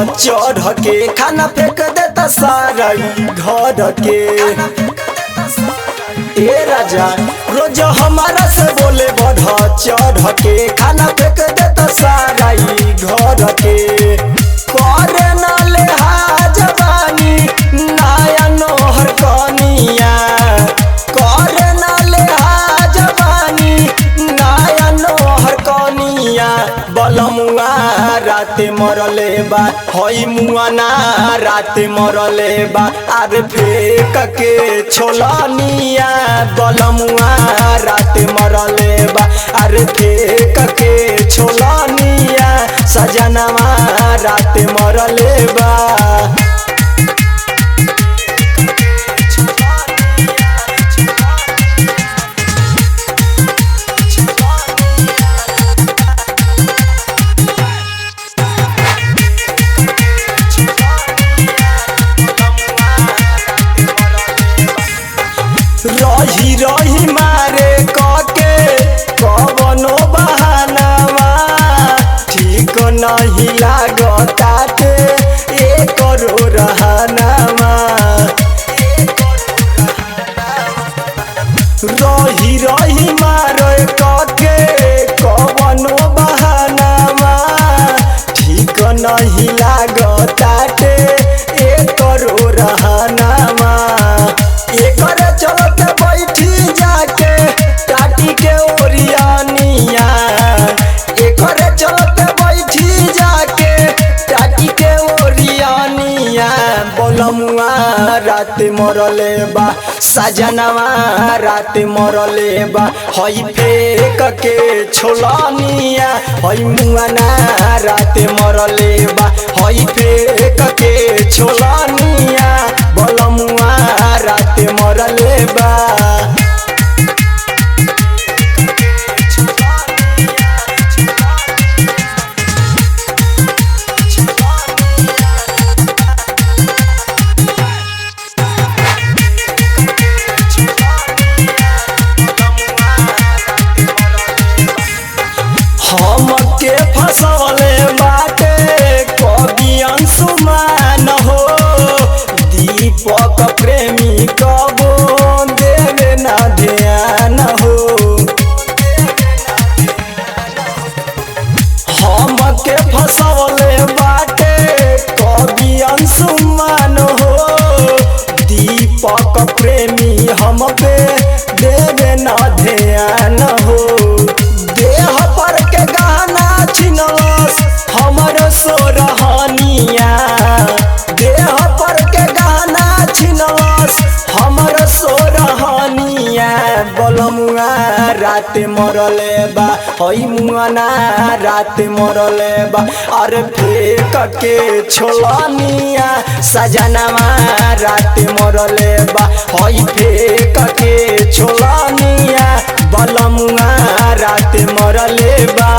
चढ़ के खाना फेंक देता सारा घर के। ए राजा रोज हमारा से बोले बढ़ चढ़ के खाना फेंक देता सारा घर के। करे ना लिहाज बानी नया नोहर कनिया, करे ना लिहाज बानी नया नोहर कनिया। बलमुआ राते मरले बा हई मुआना राते मरले बा अरे फेंक के छोलनिया। बलमुआ राते मरले बा अरे फेंक के छोलनिया। सजनवा राते मरले बा। रही रही मारे कके कवनो बहानावा ठीक नहीं लागताटे एकरो रहनावा। रही रही मारे कके कवनो बहानावा ठीक नहीं लागताटे एकरो रहनावा। एकर चलते बैठी जाके टाटी के ओरियानिया, एकर चलते बैठी जाके टाटी के ओरियानिया। बलमुआ राते मरले बा सजनवा राते मरले बा हई फेंक के छोलनिया। हई मुआना राते मरले बा हई फेंक के छोलनिया। बलमुआ राते मरले बा। हमके फसवले बाटे कवि अंशुमान हो। दीपक प्रेमी कबो देवे ना ध्यान हो। हमके फसवले बाटे कवि अंशुमान हो। दीपक प्रेमी हम पे देवे ना ध्यान हो। देह पर के गाना छिनलस हमर सोरहनिया, देह पर के गाना छिनलस हमर सोरहनिया। बलमुआ राते मरले बा हई मुआना राते मरले बा अरे फेंक के छोलनिया। सजनवा राते मरले बा हई फेंक के छोलनिया। बलमुआ राते मरले बा।